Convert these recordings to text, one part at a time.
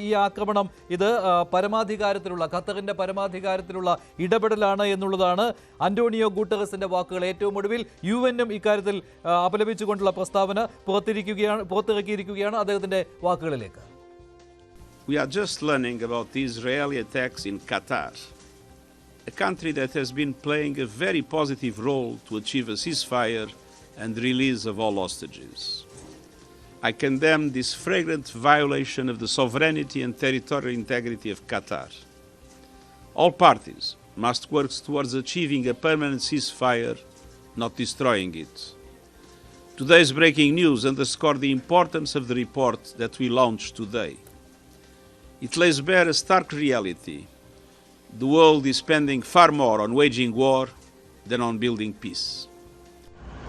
ഈ ആക്രമണം ഇത് പരമാധികാരത്തിലുള്ള ഖത്തറിന്റെ പരമാധികാരത്തിലുള്ള ഇടപെടലാണ് എന്നുള്ളതാണ് അന്റോണിയോ ഗുട്ടറസിന്റെ വാക്കുകൾ. ഏറ്റവും ഒടുവിൽ യുഎന്നും ഇക്കാര്യത്തിൽ അപലപിച്ചുകൊണ്ടുള്ള പ്രസ്താവന പുറത്തിറക്കിയിരിക്കുകയാണ്. അദ്ദേഹത്തിന്റെ വാക്കുകളിലേക്ക്. We are just learning about the Israeli attacks in Qatar, a country that has been playing a very positive role to achieve a ceasefire and release of all hostages. I condemn this flagrant violation of the sovereignty and territorial integrity of Qatar. All parties must work towards achieving a permanent ceasefire, not destroying it. Today's breaking news underscores the importance of the report that we launched today. It lays bare a stark reality. The world is spending far more on waging war than on building peace.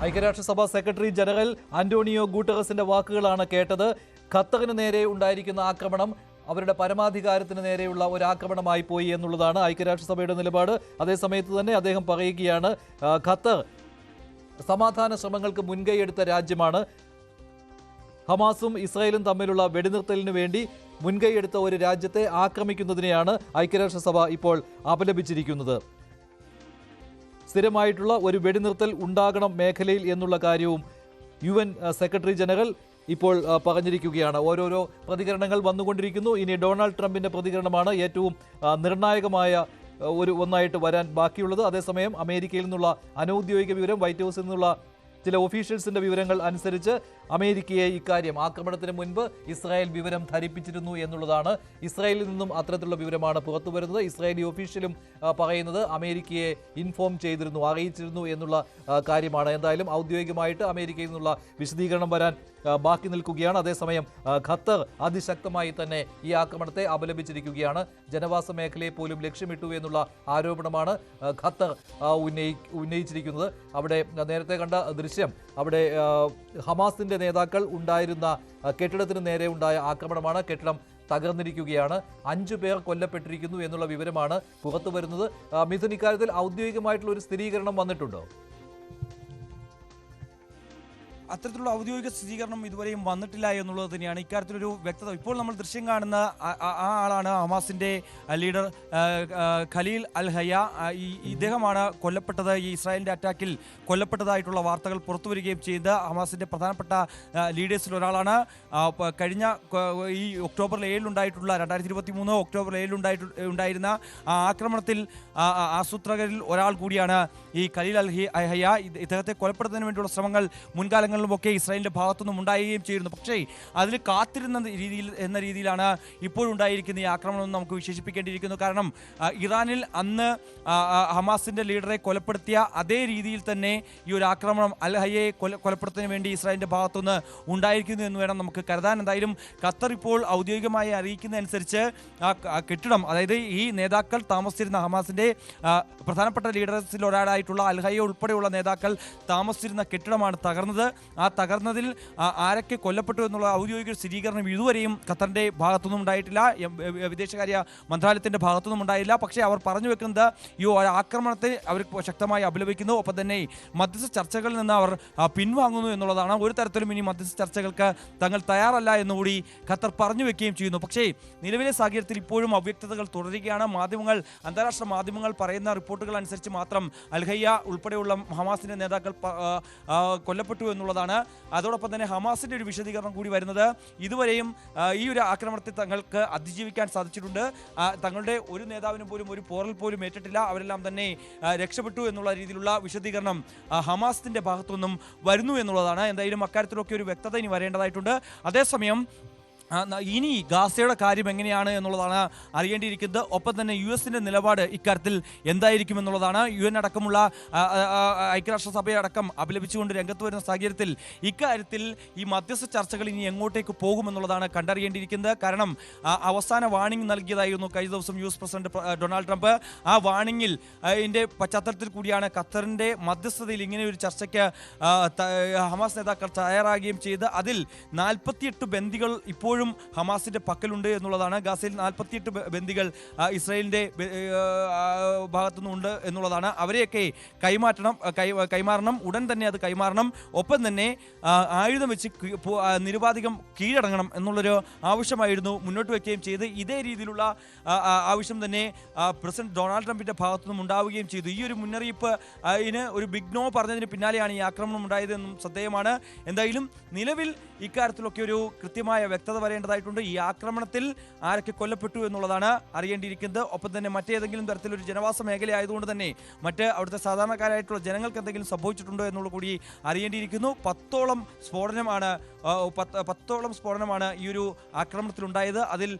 ഐക്യരാഷ്ട്രസഭ secretary general Antonio ഗുട്ടറസിന്റെ വാക്കുകളാണ് കേട്ടത്. ഖത്തറിന് നേരെ ഉണ്ടായിരിക്കുന്ന ആക്രമണം അവരുടെ പരമാധികാരത്തിന് നേരെയുള്ള ഒരു ആക്രമണമായി പോയി എന്നുള്ളതാണ് ഐക്യരാഷ്ട്രസഭയുടെ നിലപാട്. അതേസമയത്ത് തന്നെ അദ്ദേഹം പറയുകയാണ്, ഖത്തർ സമാധാന ശ്രമങ്ങൾക്ക് മുൻകൈയെടുത്ത രാജ്യമാണ്. ഹമാസും ഇസ്രായേലും തമ്മിലുള്ള വെടിനിർത്തലിന് വേണ്ടി മുൻകൈയെടുത്ത ഒരു രാജ്യത്തെ ആക്രമിക്കുന്നതിനെയാണ് ഐക്യരാഷ്ട്രസഭ ഇപ്പോൾ അപലപിച്ചിരിക്കുന്നത്. സ്ഥിരമായിട്ടുള്ള ഒരു വെടിനിർത്തൽ ഉണ്ടാകണം മേഖലയിൽ എന്നുള്ള കാര്യവും UN സെക്രട്ടറി ജനറൽ ഇപ്പോൾ പറഞ്ഞിരിക്കുകയാണ്. ഓരോരോ പ്രതികരണങ്ങൾ വന്നുകൊണ്ടിരിക്കുന്നു. ഇനി ഡൊണാൾഡ് ട്രംപിന്റെ പ്രതികരണമാണ് ഏറ്റവും നിർണായകമായ ഒന്നായിട്ട് വരാൻ ബാക്കിയുള്ളത്. അതേസമയം അമേരിക്കയിൽ നിന്നുള്ള അനൌദ്യോഗിക വിവരം, വൈറ്റ് ഹൗസിൽ നിന്നുള്ള ചില ഒഫീഷ്യൽസിന്റെ വിവരങ്ങൾ അനുസരിച്ച് അമേരിക്കയെ ഇക്കാര്യം ആക്രമണത്തിന് മുൻപ് ഇസ്രായേൽ വിവരം ധരിപ്പിച്ചിരുന്നു എന്നുള്ളതാണ്. ഇസ്രായേലിൽ നിന്നും അത്തരത്തിലുള്ള വിവരമാണ് പുറത്തു വരുന്നത്. ഇസ്രായേലി ഒഫീഷ്യലും പറയുന്നത് അമേരിക്കയെ ഇൻഫോം ചെയ്തിരുന്നു, അറിയിച്ചിരുന്നു എന്നുള്ള കാര്യമാണ്. എന്തായാലും ഔദ്യോഗികമായിട്ട് അമേരിക്കയിൽ നിന്നുള്ള വിശദീകരണം വരാൻ ബാക്കി നിൽക്കുകയാണ്. അതേസമയം ഖത്തർ അതിശക്തമായി തന്നെ ഈ ആക്രമണത്തെ അപലപിച്ചിരിക്കുകയാണ്. ജനവാസ മേഖലയെ പോലും ലക്ഷ്യമിട്ടു എന്നുള്ള ആരോപണമാണ് ഖത്തർ ഉന്നയിച്ചിരിക്കുന്നത്. അവിടെ നേരത്തെ കണ്ട ദൃശ്യം, അവിടെ ഹമാസിന്റെ നേതാക്കൾ ഉണ്ടായിരുന്ന കെട്ടിടത്തിന് നേരെ ഉണ്ടായ ആക്രമണമാണ്. കെട്ടിടം തകർന്നിരിക്കുകയാണ്. 5 പേർ കൊല്ലപ്പെട്ടിരിക്കുന്നു എന്നുള്ള വിവരമാണ് പുറത്തു വരുന്നത്. മിഥുൻ, ഇക്കാര്യത്തിൽ ഔദ്യോഗികമായിട്ടുള്ള ഒരു സ്ഥിരീകരണം വന്നിട്ടുണ്ടോ? അത്തരത്തിലുള്ള ഔദ്യോഗിക സ്ഥിരീകരണം ഇതുവരെയും വന്നിട്ടില്ല എന്നുള്ളത് തന്നെയാണ് ഇക്കാര്യത്തിലൊരു വ്യക്തത. ഇപ്പോൾ നമ്മൾ ദൃശ്യം കാണുന്ന ആ ആളാണ് ഹമാസിന്റെ ലീഡർ ഖലീൽ അൽ ഹയ. ഇദ്ദേഹമാണ് കൊല്ലപ്പെട്ടത്. ഈ ഇസ്രായേലിന്റെ അറ്റാക്കിൽ കൊല്ലപ്പെട്ടതായിട്ടുള്ള വാർത്തകൾ പുറത്തു വരികയും ചെയ്ത് ഹമാസിന്റെ പ്രധാനപ്പെട്ട ലീഡേഴ്സിൽ ഒരാളാണ്. കഴിഞ്ഞ ഈ ഒക്ടോബർ 2023 ഒക്ടോബർ 7 ഉണ്ടായിരുന്ന ആക്രമണത്തിൽ ആസൂത്രകരിൽ ഒരാൾ കൂടിയാണ് ഈ ഖലീൽ അൽ ഹയ. ഇദ്ദേഹത്തെ കൊലപ്പെടുത്തുന്നതിന് വേണ്ടിയുള്ള ശ്രമങ്ങൾ മുൻകാലങ്ങളിലുമൊക്കെ ഇസ്രായേലിന്റെ ഭാഗത്തുനിന്നും ഉണ്ടാവുകയും ചെയ്യുന്നു. പക്ഷേ അതിൽ കാത്തിരുന്ന രീതിയിലാണ് ഇപ്പോഴുണ്ടായിരിക്കുന്ന ഈ ആക്രമണം നമുക്ക് വിശേഷിപ്പിക്കേണ്ടിയിരിക്കുന്നു. കാരണം ഇറാനിൽ അന്ന് ഹമാസിന്റെ ലീഡറെ കൊലപ്പെടുത്തിയ അതേ രീതിയിൽ തന്നെ ഈ ഒരു ആക്രമണം അൽ ഹയ്യയെ കൊലപ്പെടുത്തുന്നതിന് വേണ്ടി ഇസ്രായേലിന്റെ ഭാഗത്തുനിന്ന് ഉണ്ടായിരിക്കുന്നു എന്ന് വേണം നമുക്ക് കരുതാൻ. എന്തായാലും ഖത്തർ ഇപ്പോൾ ഔദ്യോഗികമായി അറിയിക്കുന്നതനുസരിച്ച് കെട്ടിടം, അതായത് ഈ നേതാക്കൾ താമസിച്ചിരുന്ന ഹമാസിന്റെ പ്രധാനപ്പെട്ട ലീഡേഴ്സിൽ ഒരാളായിട്ടുള്ള അൽ ഹയ്യ ഉൾപ്പെടെയുള്ള നേതാക്കൾ താമസിച്ചിരുന്ന കെട്ടിടമാണ് തകർന്നത്. ആ തകർന്നതിൽ ആരൊക്കെ കൊല്ലപ്പെട്ടു എന്നുള്ള ഔദ്യോഗിക സ്ഥിരീകരണം ഇതുവരെയും ഖത്തറിന്റെ ഭാഗത്തുനിന്നും ഉണ്ടായിട്ടില്ല, വിദേശകാര്യ മന്ത്രാലയത്തിന്റെ ഭാഗത്തുനിന്നും ഉണ്ടായില്ല. പക്ഷേ അവർ പറഞ്ഞു വെക്കുന്നത് ഈ ആക്രമണത്തെ അവർ ശക്തമായി അപലപിക്കുന്നു. ഒപ്പം തന്നെ മധ്യസ്ഥ ചർച്ചകളിൽ നിന്ന് അവർ പിൻവാങ്ങുന്നു എന്നുള്ളതാണ്. ഒരു തരത്തിലും ഇനി മധ്യസ്ഥ ചർച്ചകൾക്ക് തങ്ങൾ തയ്യാറല്ല എന്നുകൂടി ഖത്തർ പറഞ്ഞു വെക്കുകയും ചെയ്യുന്നു. പക്ഷേ നിലവിലെ സാഹചര്യത്തിൽ ഇപ്പോഴും അവ്യക്തതകൾ തുടരുകയാണ്. അന്താരാഷ്ട്ര മാധ്യമങ്ങൾ പറയുന്ന റിപ്പോർട്ടുകൾ അനുസരിച്ച് മാത്രം അൽ ഹയ്യ ഉൾപ്പെടെയുള്ള ഹമാസിന്റെ നേതാക്കൾ കൊല്ലപ്പെട്ടു എന്നുള്ളതാണ്. അതോടൊപ്പം തന്നെ ഹമാസിന്റെ ഒരു വിശദീകരണം കൂടി വരുന്നത് ഇതുവരെയും ഈ ഒരു ആക്രമണത്തെ തങ്ങൾക്ക് അതിജീവിക്കാൻ സാധിച്ചിട്ടുണ്ട്. തങ്ങളുടെ ഒരു നേതാവിനും പോലും ഒരു പോറൽ പോലും ഏറ്റിട്ടില്ല, അവരെല്ലാം തന്നെ രക്ഷപ്പെട്ടു എന്നുള്ള രീതിയിലുള്ള വിശദീകരണം ഹമാസിന്റെ ഭാഗത്തുനിന്നും വരുന്നു എന്നുള്ളതാണ്. എന്തായാലും അക്കാര്യത്തിലൊക്കെ ഒരു വ്യക്തത ഇനി വരേണ്ടതായിട്ടുണ്ട്. അതേസമയം ഇനി ഗാസയുടെ കാര്യം എങ്ങനെയാണ് എന്നുള്ളതാണ് അറിയേണ്ടിയിരിക്കുന്നത്. ഒപ്പം തന്നെ US-ന്റെ നിലപാട് ഇക്കാര്യത്തിൽ എന്തായിരിക്കും എന്നുള്ളതാണ്. UN അടക്കമുള്ള ഐക്യരാഷ്ട്രസഭയടക്കം അപലപിച്ചുകൊണ്ട് രംഗത്ത് വരുന്ന സാഹചര്യത്തിൽ ഇക്കാര്യത്തിൽ ഈ മധ്യസ്ഥ ചർച്ചകൾ ഇനി എങ്ങോട്ടേക്ക് പോകുമെന്നുള്ളതാണ് കണ്ടറിയേണ്ടിയിരിക്കുന്നത്. കാരണം അവസാന വാണിംഗ് നൽകിയതായിരുന്നു കഴിഞ്ഞ ദിവസം US പ്രസിഡന്റ് ഡൊണാൾഡ് ട്രംപ്. ആ വാണിംഗിൽ ഇതിൻ്റെ പശ്ചാത്തലത്തിൽ കൂടിയാണ് ഖത്തറിൻ്റെ മധ്യസ്ഥതയിൽ ഇങ്ങനെ ഒരു ചർച്ചയ്ക്ക് ഹമാസ് നേതാക്കൾ തയ്യാറാകുകയും ചെയ്ത് അതിൽ 48 ബന്ദികൾ ഇപ്പോൾ ഇപ്പോഴും ഹമാസിന്റെ പക്കലുണ്ട് എന്നുള്ളതാണ്. ഗാസയിൽ 48 ബന്ദികൾ ഇസ്രായേലിന്റെ ഭാഗത്തുനിന്നുണ്ട് എന്നുള്ളതാണ്. അവരെയൊക്കെ കൈമാറണം, ഉടൻ തന്നെ അത് കൈമാറണം. ഒപ്പം തന്നെ ആയുധം വെച്ച് നിരുപാധികം കീഴടങ്ങണം എന്നുള്ളൊരു ആവശ്യമായിരുന്നു മുന്നോട്ട് വയ്ക്കുകയും ചെയ്ത് ഇതേ രീതിയിലുള്ള ആവശ്യം തന്നെ പ്രസിഡന്റ് ഡൊണാൾഡ് ട്രംപിന്റെ ഭാഗത്തുനിന്നും ഉണ്ടാവുകയും ചെയ്തു. ഈ ഒരു മുന്നറിയിപ്പ് ഒരു ബിഗ് നോ പറഞ്ഞതിന് പിന്നാലെയാണ് ഈ ആക്രമണം ഉണ്ടായതെന്നും ശ്രദ്ധേയമാണ്. എന്തായാലും നിലവിൽ ഇക്കാര്യത്തിലൊക്കെ ഒരു കൃത്യമായ വ്യക്തത വരേണ്ടതായിട്ടുണ്ട്. ഈ ആക്രമണത്തിൽ ആരൊക്കെ കൊല്ലപ്പെട്ടു എന്നുള്ളതാണ് അറിയേണ്ടിയിരിക്കുന്നത്. ഒപ്പം തന്നെ മറ്റേതെങ്കിലും തരത്തിലൊരു ജനവാസ മേഖല ആയതുകൊണ്ട് തന്നെ മറ്റ് അവിടുത്തെ സാധാരണക്കാരായിട്ടുള്ള ജനങ്ങൾക്ക് എന്തെങ്കിലും സംഭവിച്ചിട്ടുണ്ടോ എന്നുള്ള കൂടി അറിയേണ്ടിയിരിക്കുന്നു. 10ഓളം സ്ഫോടനമാണ് ഈ ഒരു ആക്രമണത്തിലുണ്ടായത്. അതിൽ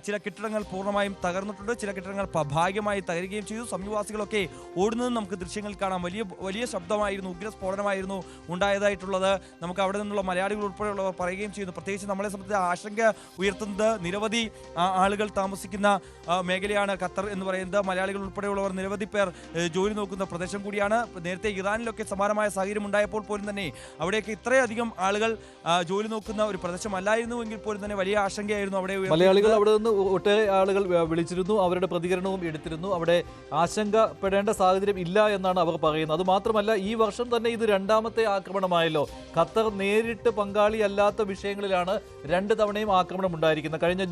ചില കെട്ടിടങ്ങൾ പൂർണ്ണമായും തകർന്നിട്ടുണ്ട്, ചില കെട്ടിടങ്ങൾ ഭാഗികമായി തകരുകയും ചെയ്തു. സമീപവാസികളൊക്കെ ഓടുന്നതും നമുക്ക് ദൃശ്യങ്ങൾ കാണാം. വലിയ ശബ്ദമായിരുന്നു, ഉഗ്രസ്ഫോടനമായിരുന്നു ഉണ്ടായതായിട്ടുള്ളത്. നമുക്ക് അവിടെ നിന്നുള്ള മലയാളികൾ ഉൾപ്പെടെയുള്ളവർ പറയുകയും ചെയ്യുന്നു. പ്രത്യേകിച്ച് നമ്മളെ സംബന്ധിച്ച് ആശങ്ക ഉയർത്തുന്നത് നിരവധി ആളുകൾ താമസിക്കുന്ന മേഖലയാണ് ഖത്തർ എന്ന് പറയുന്നത്. മലയാളികൾ ഉൾപ്പെടെയുള്ളവർ നിരവധി പേർ ജോലി നോക്കുന്ന പ്രദേശം കൂടിയാണ്. നേരത്തെ ഇറാനിലൊക്കെ സമാനമായ സാഹചര്യം ഉണ്ടായപ്പോൾ പോലും തന്നെ അവിടെയൊക്കെ ഇത്രയധികം ആളുകൾ ജോലി നോക്കുന്ന ഒരു പ്രദേശമല്ലായിരുന്നു എങ്കിൽ പോലും തന്നെ വലിയ ആശങ്കയായിരുന്നു അവിടെ. മലയാളികൾ അവിടെ നിന്ന് ഒട്ടേറെ ആളുകൾ വിളിച്ചിരുന്നു, അവരുടെ പ്രതികരണവും എടുത്തിരുന്നു. അവിടെ ആശങ്കപ്പെടേണ്ട സാഹചര്യം ഇല്ല എന്നാണ് അവർ പറയുന്നത്. അതുമാത്രമല്ല, ഈ വർഷം തന്നെ ഇത് 2ാമത്തെ ആക്രമണമായല്ലോ. ഖത്തർ നേരിട്ട് പങ്കാളിയല്ലാത്ത വിഷയങ്ങളിലാണ് 2 തവണയും ആക്രമണം ഉണ്ടായിരിക്കുന്നത്. കഴിഞ്ഞ